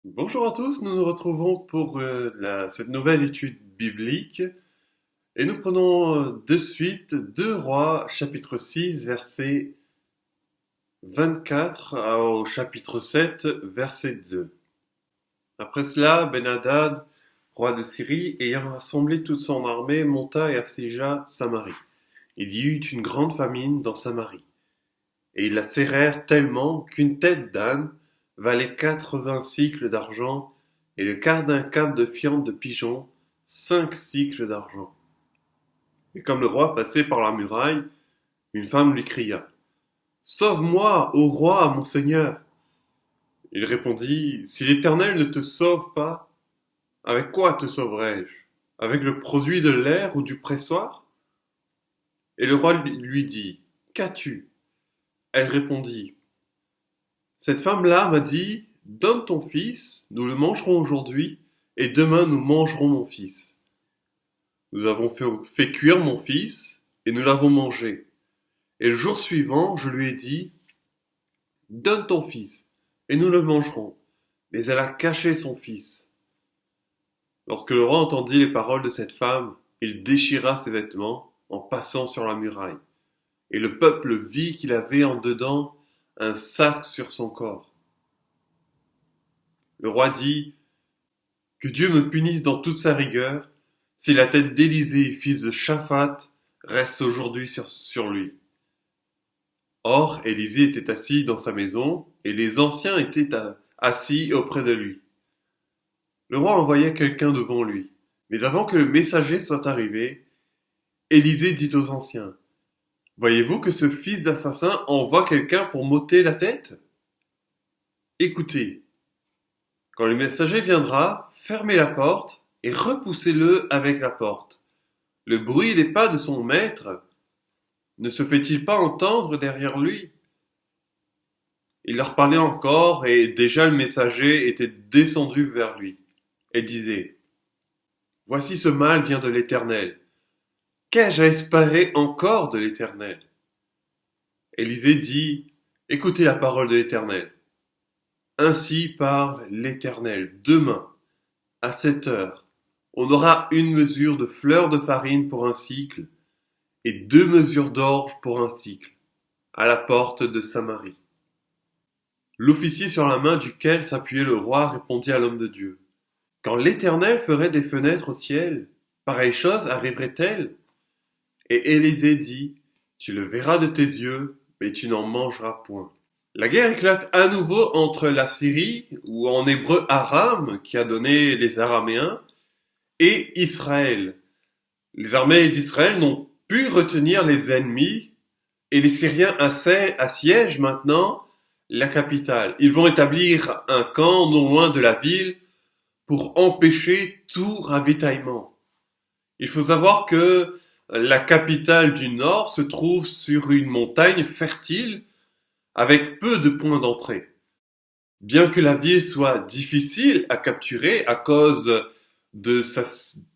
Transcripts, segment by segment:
Bonjour à tous, nous nous retrouvons pour cette nouvelle étude biblique et nous prenons de suite 2 Rois chapitre 6 verset 24 au chapitre 7 verset 2. Après cela, Ben-Hadad, roi de Syrie, ayant rassemblé toute son armée, monta et assiégea Samarie. Il y eut une grande famine dans Samarie, et ils la serrèrent tellement qu'une tête d'âne valait 80 cycles d'argent, et le quart d'un câble de fiente de pigeon 5 cycles d'argent. Et comme le roi passait par la muraille, une femme lui cria: Sauve-moi, ô roi, mon seigneur! Il répondit: Si l'Éternel ne te sauve pas, avec quoi te sauverai-je? Avec le produit de l'air ou du pressoir? Et le roi lui dit: Qu'as-tu? Elle répondit: Cette femme-là m'a dit: Donne ton fils, nous le mangerons aujourd'hui, et demain nous mangerons mon fils. Nous avons fait cuire mon fils, et nous l'avons mangé. Et le jour suivant, je lui ai dit: Donne ton fils, et nous le mangerons. Mais elle a caché son fils. Lorsque le roi entendit les paroles de cette femme, il déchira ses vêtements en passant sur la muraille. Et le peuple vit qu'il avait en dedans un sac sur son corps. Le roi dit: Que Dieu me punisse dans toute sa rigueur, si la tête d'Élisée, fils de Shaphat, reste aujourd'hui sur lui. Or, Élisée était assis dans sa maison, et les anciens étaient assis auprès de lui. Le roi envoya quelqu'un devant lui. Mais avant que le messager soit arrivé, Élisée dit aux anciens: Voyez-vous que ce fils d'assassin envoie quelqu'un pour m'ôter la tête? Écoutez, quand le messager viendra, fermez la porte et repoussez-le avec la porte. Le bruit des pas de son maître ne se fait-il pas entendre derrière lui? Il leur parlait encore, et déjà le messager était descendu vers lui, et disait: Voici ce mal vient de l'Éternel. Qu'ai-je à espérer encore de l'Éternel? Élisée dit: Écoutez la parole de l'Éternel. Ainsi parle l'Éternel: Demain, à 7 heures, on aura une mesure de fleur de farine pour un cycle, et 2 mesures d'orge pour un cycle, à la porte de Samarie. L'officier sur la main duquel s'appuyait le roi répondit à l'homme de Dieu: Quand l'Éternel ferait des fenêtres au ciel, pareille chose arriverait-elle? Et Élisée dit: Tu le verras de tes yeux, mais tu n'en mangeras point. La guerre éclate à nouveau entre la Syrie, ou en hébreu Aram, qui a donné les Araméens, et Israël. Les armées d'Israël n'ont pu retenir les ennemis, et les Syriens assiègent maintenant la capitale. Ils vont établir un camp non loin de la ville pour empêcher tout ravitaillement. Il faut savoir que la capitale du Nord se trouve sur une montagne fertile avec peu de points d'entrée. Bien que la ville soit difficile à capturer à cause de sa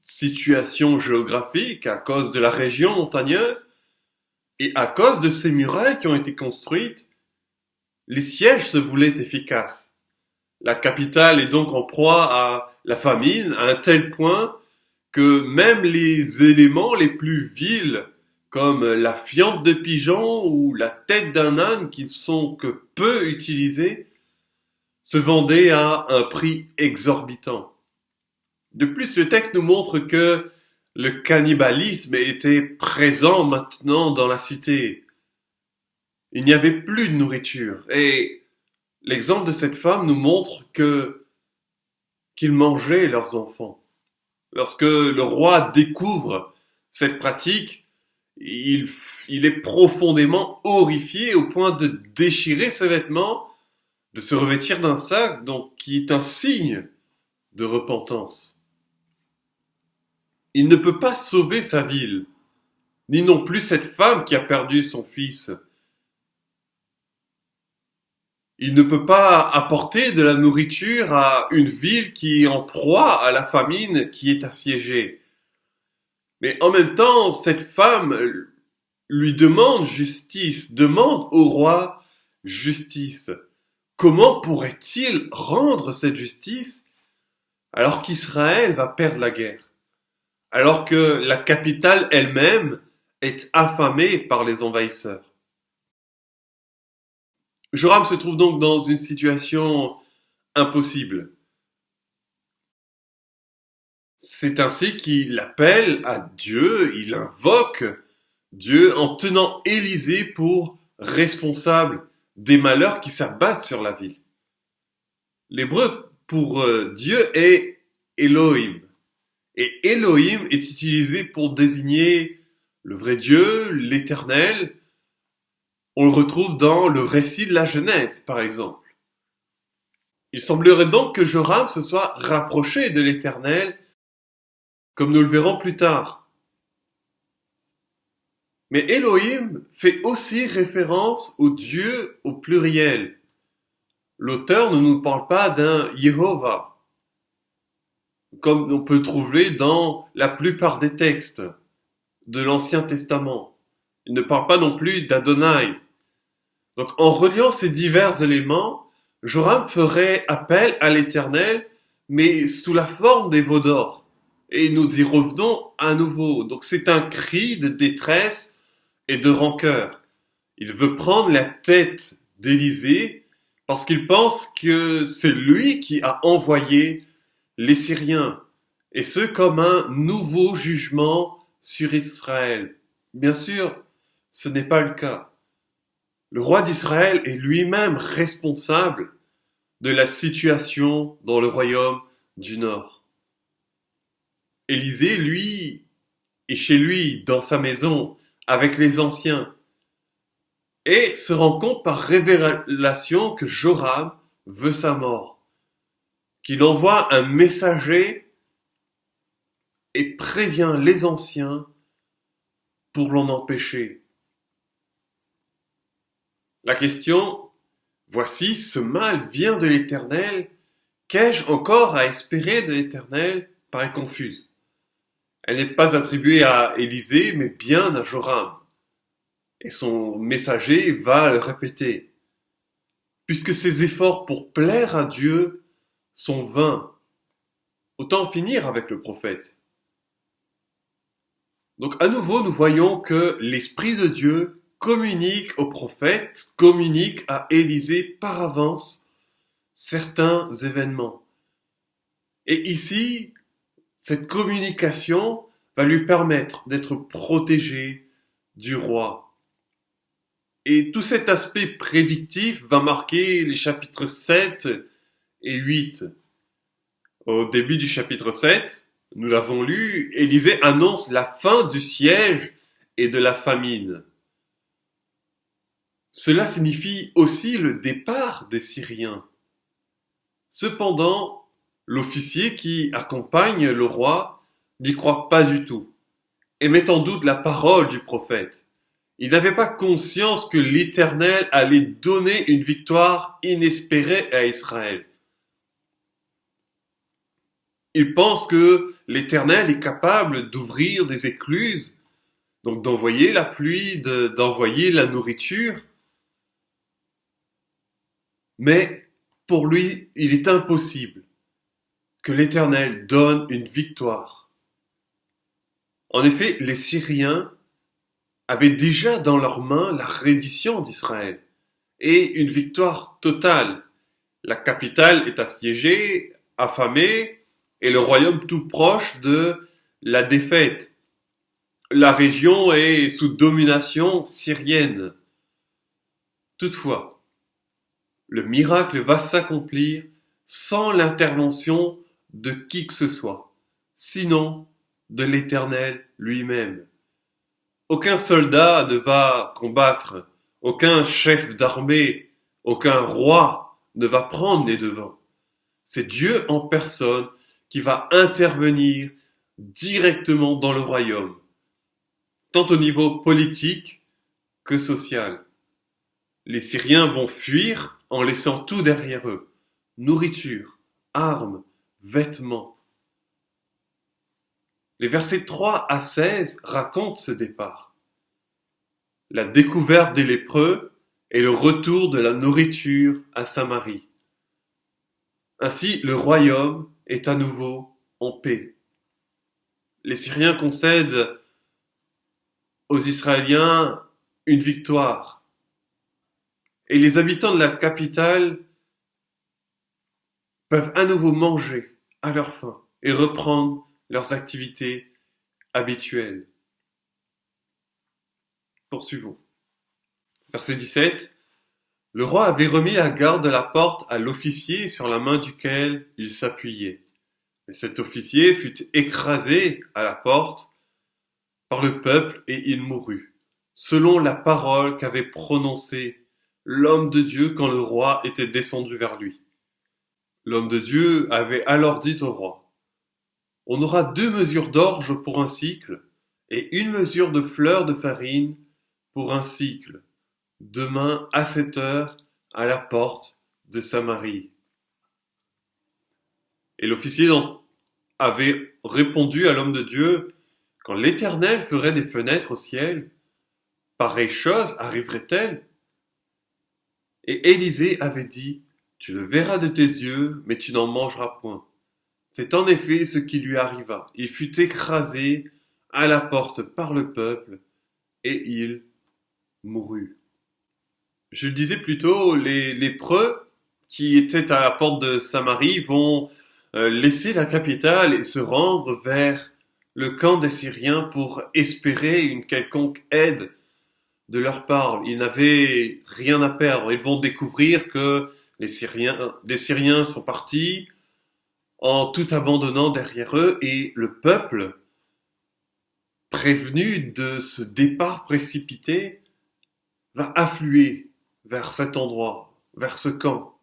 situation géographique, à cause de la région montagneuse et à cause de ces murailles qui ont été construites, les sièges se voulaient efficaces. La capitale est donc en proie à la famine à un tel point que même les éléments les plus vils, comme la fiente de pigeon ou la tête d'un âne qui ne sont que peu utilisés, se vendaient à un prix exorbitant. De plus, le texte nous montre que le cannibalisme était présent maintenant dans la cité. Il n'y avait plus de nourriture, et l'exemple de cette femme nous montre qu'ils mangeaient leurs enfants. Lorsque le roi découvre cette pratique, il est profondément horrifié au point de déchirer ses vêtements, de se revêtir d'un sac, donc qui est un signe de repentance. Il ne peut pas sauver sa ville, ni non plus cette femme qui a perdu son fils. Il ne peut pas apporter de la nourriture à une ville qui est en proie à la famine, qui est assiégée. Mais en même temps, cette femme lui demande justice, demande au roi justice. Comment pourrait-il rendre cette justice alors qu'Israël va perdre la guerre, alors que la capitale elle-même est affamée par les envahisseurs? Joram se trouve donc dans une situation impossible. C'est ainsi qu'il appelle à Dieu, il invoque Dieu en tenant Élisée pour responsable des malheurs qui s'abattent sur la ville. L'hébreu pour Dieu est Elohim. Et Elohim est utilisé pour désigner le vrai Dieu, l'éternel. On le retrouve dans le récit de la Genèse, par exemple. Il semblerait donc que Joram se soit rapproché de l'éternel, comme nous le verrons plus tard. Mais Elohim fait aussi référence au Dieu au pluriel. L'auteur ne nous parle pas d'un Yehovah, comme on peut le trouver dans la plupart des textes de l'Ancien Testament. Il ne parle pas non plus d'Adonai. Donc en reliant ces divers éléments, Joram ferait appel à l'Éternel, mais sous la forme des veaux d'or. Et nous y revenons à nouveau. Donc c'est un cri de détresse et de rancœur. Il veut prendre la tête d'Élisée parce qu'il pense que c'est lui qui a envoyé les Syriens, et ce comme un nouveau jugement sur Israël. Bien sûr, ce n'est pas le cas. Le roi d'Israël est lui-même responsable de la situation dans le royaume du Nord. Élisée, lui, est chez lui, dans sa maison, avec les anciens, et se rend compte par révélation que Joram veut sa mort, qu'il envoie un messager et prévient les anciens pour l'en empêcher. La question, voici, ce mal vient de l'Éternel, qu'ai-je encore à espérer de l'Éternel, paraît confuse. Elle n'est pas attribuée à Élisée, mais bien à Joram. Et son messager va le répéter. Puisque ses efforts pour plaire à Dieu sont vains, autant finir avec le prophète. Donc à nouveau, nous voyons que l'Esprit de Dieu communique au prophète, communique à Élisée par avance certains événements. Et ici, cette communication va lui permettre d'être protégé du roi. Et tout cet aspect prédictif va marquer les chapitres 7 et 8. Au début du chapitre 7, nous l'avons lu, Élisée annonce la fin du siège et de la famine. Cela signifie aussi le départ des Syriens. Cependant, l'officier qui accompagne le roi n'y croit pas du tout et met en doute la parole du prophète. Il n'avait pas conscience que l'Éternel allait donner une victoire inespérée à Israël. Il pense que l'Éternel est capable d'ouvrir des écluses, donc d'envoyer la pluie, d'envoyer la nourriture. Mais pour lui, il est impossible que l'Éternel donne une victoire. En effet, les Syriens avaient déjà dans leurs mains la reddition d'Israël et une victoire totale. La capitale est assiégée, affamée, et le royaume tout proche de la défaite. La région est sous domination syrienne. Toutefois, le miracle va s'accomplir sans l'intervention de qui que ce soit, sinon de l'Éternel lui-même. Aucun soldat ne va combattre, aucun chef d'armée, aucun roi ne va prendre les devants. C'est Dieu en personne qui va intervenir directement dans le royaume, tant au niveau politique que social. Les Syriens vont fuir en laissant tout derrière eux, nourriture, armes, vêtements. Les versets 3 à 16 racontent ce départ. La découverte des lépreux et le retour de la nourriture à Samarie. Ainsi, le royaume est à nouveau en paix. Les Syriens concèdent aux Israéliens une victoire. Et les habitants de la capitale peuvent à nouveau manger à leur faim et reprendre leurs activités habituelles. Poursuivons. Verset 17. Le roi avait remis la garde de la porte à l'officier sur la main duquel il s'appuyait. Et cet officier fut écrasé à la porte par le peuple et il mourut, selon la parole qu'avait prononcée l'homme de Dieu quand le roi était descendu vers lui. L'homme de Dieu avait alors dit au roi: On aura 2 mesures d'orge pour un cycle, et 1 mesure de fleur de farine pour un cycle, demain à 7 heures à la porte de Samarie. Et l'officier avait répondu à l'homme de Dieu: Quand l'Éternel ferait des fenêtres au ciel, pareille chose arriverait-elle? Et Élisée avait dit: Tu le verras de tes yeux, mais tu n'en mangeras point. C'est en effet ce qui lui arriva. Il fut écrasé à la porte par le peuple, et il mourut. Je le disais plus tôt, les lépreux qui étaient à la porte de Samarie vont laisser la capitale et se rendre vers le camp des Syriens pour espérer une quelconque aide de leur part. Ils n'avaient rien à perdre. Ils vont découvrir que les Syriens sont partis en tout abandonnant derrière eux, et le peuple, prévenu de ce départ précipité, va affluer vers cet endroit, vers ce camp.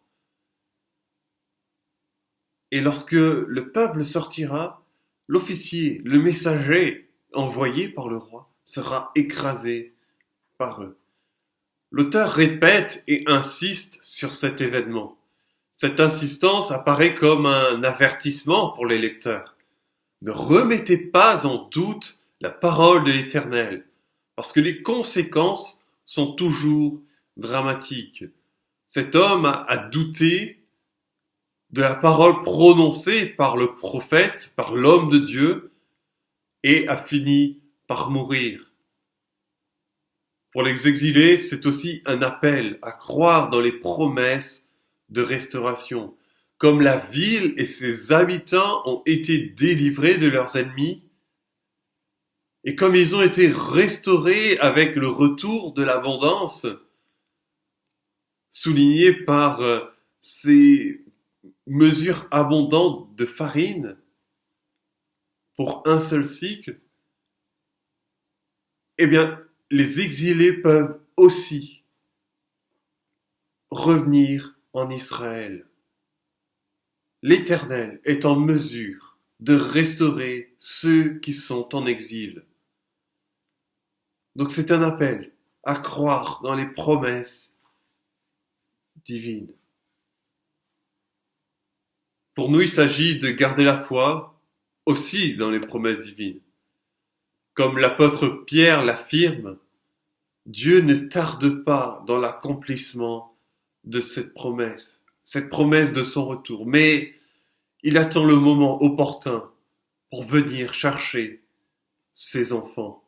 Et lorsque le peuple sortira, l'officier, le messager envoyé par le roi, sera écrasé par eux. L'auteur répète et insiste sur cet événement. Cette insistance apparaît comme un avertissement pour les lecteurs. Ne remettez pas en doute la parole de l'Éternel, parce que les conséquences sont toujours dramatiques. Cet homme a douté de la parole prononcée par le prophète, par l'homme de Dieu, et a fini par mourir. Pour les exilés, c'est aussi un appel à croire dans les promesses de restauration. Comme la ville et ses habitants ont été délivrés de leurs ennemis, et comme ils ont été restaurés avec le retour de l'abondance, souligné par ces mesures abondantes de farine pour un seul cycle, eh bien, les exilés peuvent aussi revenir en Israël. L'Éternel est en mesure de restaurer ceux qui sont en exil. Donc c'est un appel à croire dans les promesses divines. Pour nous, il s'agit de garder la foi aussi dans les promesses divines. Comme l'apôtre Pierre l'affirme, Dieu ne tarde pas dans l'accomplissement de cette promesse de son retour, mais il attend le moment opportun pour venir chercher ses enfants.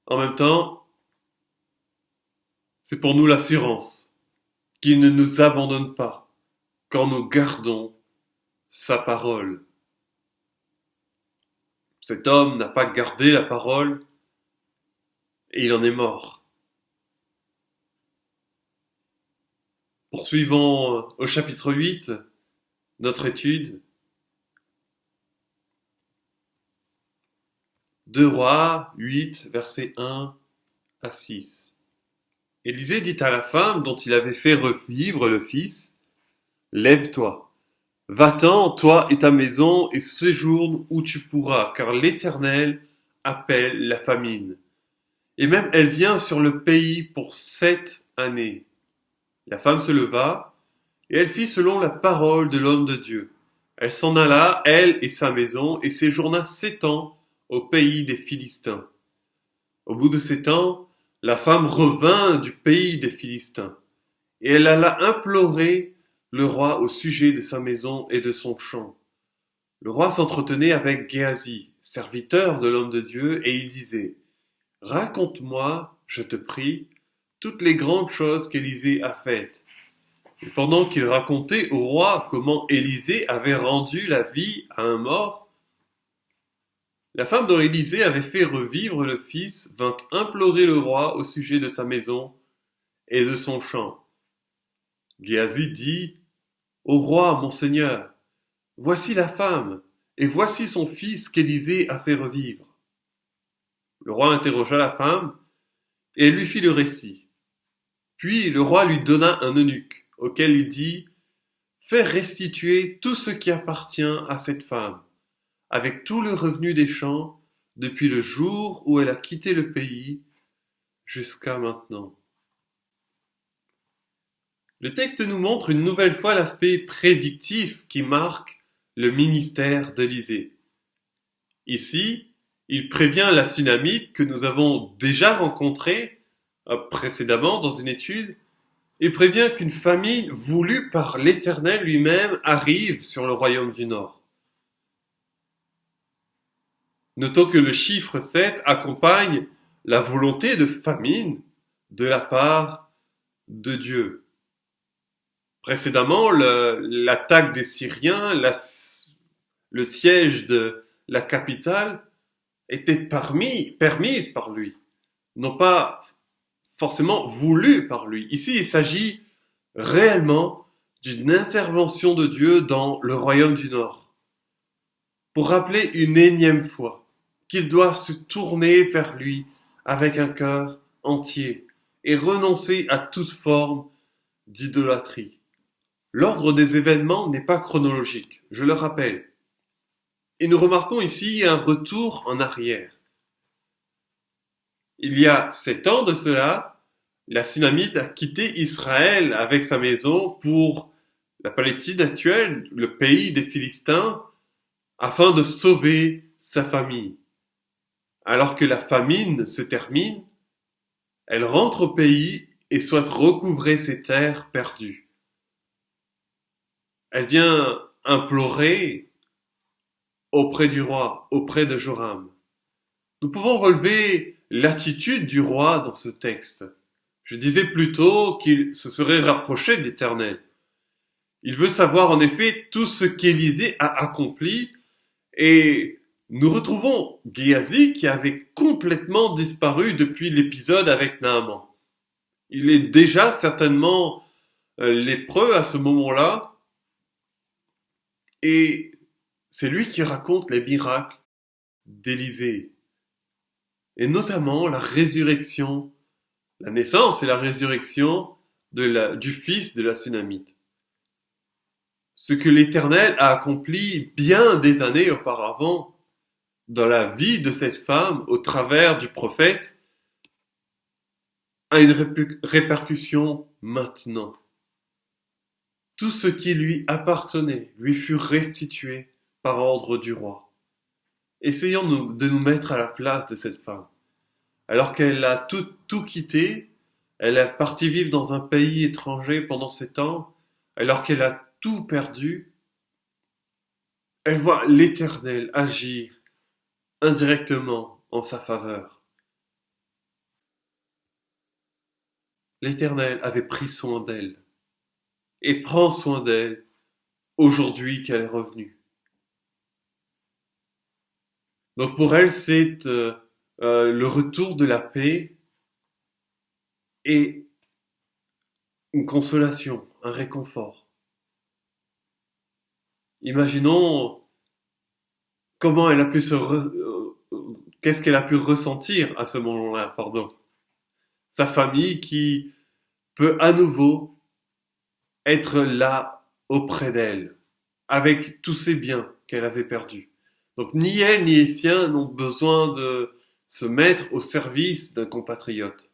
En même temps, c'est pour nous l'assurance qu'il ne nous abandonne pas quand nous gardons sa parole. Cet homme n'a pas gardé la parole et il en est mort. Poursuivons au chapitre 8, notre étude. 2 Rois 8, versets 1 à 6. Élisée dit à la femme dont il avait fait revivre le fils: Lève-toi, va-t'en, toi et ta maison, et séjourne où tu pourras, car l'Éternel appelle la famine. Et même elle vient sur le pays pour 7 années. La femme se leva, et elle fit selon la parole de l'homme de Dieu. Elle s'en alla, elle et sa maison, et séjourna 7 ans au pays des Philistins. Au bout de 7 ans, la femme revint du pays des Philistins, et elle alla implorer le roi au sujet de sa maison et de son champ. Le roi s'entretenait avec Géasi, serviteur de l'homme de Dieu, et il disait: Raconte-moi, je te prie, toutes les grandes choses qu'Élisée a faites. Et pendant qu'il racontait au roi comment Élisée avait rendu la vie à un mort, la femme dont Élisée avait fait revivre le fils vint implorer le roi au sujet de sa maison et de son champ. Géasi dit: Ô roi, mon seigneur, voici la femme, et voici son fils qu'Élisée a fait revivre. Le roi interrogea la femme, et elle lui fit le récit. Puis le roi lui donna un eunuque, auquel il dit: Fais restituer tout ce qui appartient à cette femme, avec tout le revenu des champs, depuis le jour où elle a quitté le pays jusqu'à maintenant. Le texte nous montre une nouvelle fois l'aspect prédictif qui marque le ministère d'Élisée. Ici, il prévient la Sunamite que nous avons déjà rencontrée précédemment dans une étude. Il prévient qu'une famine voulue par l'Éternel lui-même arrive sur le royaume du Nord. Notons que le chiffre 7 accompagne la volonté de famine de la part de Dieu. Précédemment, l'attaque des Syriens, le siège de la capitale était permise par lui, non pas forcément voulu par lui. Ici, il s'agit réellement d'une intervention de Dieu dans le royaume du Nord, pour rappeler une énième fois qu'il doit se tourner vers lui avec un cœur entier et renoncer à toute forme d'idolâtrie. L'ordre des événements n'est pas chronologique, je le rappelle. Et nous remarquons ici un retour en arrière. Il y a 7 ans de cela, la Sunamite a quitté Israël avec sa maison pour la Palestine actuelle, le pays des Philistins, afin de sauver sa famille. Alors que la famine se termine, elle rentre au pays et souhaite recouvrer ses terres perdues. Elle vient implorer auprès du roi, auprès de Joram. Nous pouvons relever l'attitude du roi dans ce texte. Je disais plutôt qu'il se serait rapproché de l'Éternel. Il veut savoir en effet tout ce qu'Élisée a accompli, et nous retrouvons Géasi qui avait complètement disparu depuis l'épisode avec Naaman. Il est déjà certainement lépreux à ce moment-là, et c'est lui qui raconte les miracles d'Élisée, et notamment la résurrection, la naissance et la résurrection du fils de la Sunamite. Ce que l'Éternel a accompli bien des années auparavant dans la vie de cette femme au travers du prophète a une répercussion maintenant. Tout ce qui lui appartenait lui fut restitué par ordre du roi. Essayons de nous mettre à la place de cette femme. Alors qu'elle a tout quitté, elle est partie vivre dans un pays étranger pendant 7 ans, alors qu'elle a tout perdu, elle voit l'Éternel agir indirectement en sa faveur. L'Éternel avait pris soin d'elle et prend soin d'elle aujourd'hui qu'elle est revenue. Donc pour elle, c'est le retour de la paix et une consolation, un réconfort. Imaginons comment elle a pu qu'est-ce qu'elle a pu ressentir à ce moment-là, pardon. Sa famille qui peut à nouveau être là auprès d'elle, avec tous ses biens qu'elle avait perdus. Donc ni elle ni les siens n'ont besoin de se mettre au service d'un compatriote.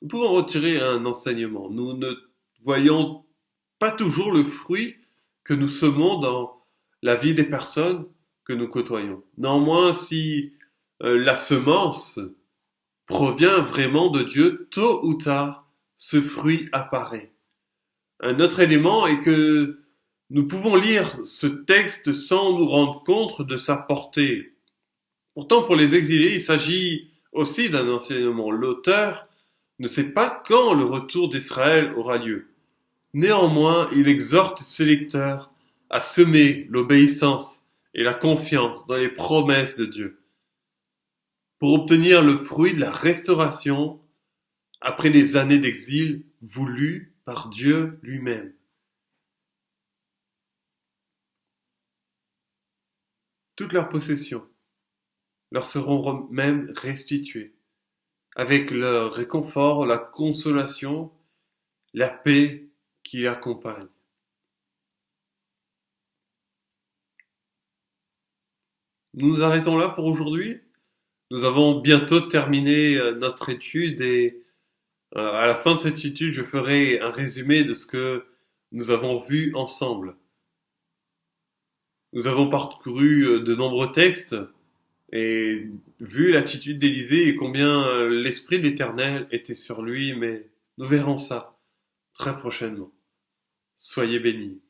Nous pouvons retirer un enseignement. Nous ne voyons pas toujours le fruit que nous semons dans la vie des personnes que nous côtoyons. Néanmoins, si la semence provient vraiment de Dieu, tôt ou tard, ce fruit apparaît. Un autre élément est que nous pouvons lire ce texte sans nous rendre compte de sa portée. Pourtant, pour les exilés, il s'agit aussi d'un enseignement. L'auteur ne sait pas quand le retour d'Israël aura lieu. Néanmoins, il exhorte ses lecteurs à semer l'obéissance et la confiance dans les promesses de Dieu pour obtenir le fruit de la restauration après les années d'exil voulues par Dieu lui-même. Toutes leurs possessions leur seront même restituées, avec leur réconfort, la consolation, la paix qui accompagne. Nous nous arrêtons là pour aujourd'hui. Nous avons bientôt terminé notre étude et à la fin de cette étude, je ferai un résumé de ce que nous avons vu ensemble. Nous avons parcouru de nombreux textes et vu l'attitude d'Élisée et combien l'Esprit de l'Éternel était sur lui, mais nous verrons ça très prochainement. Soyez bénis.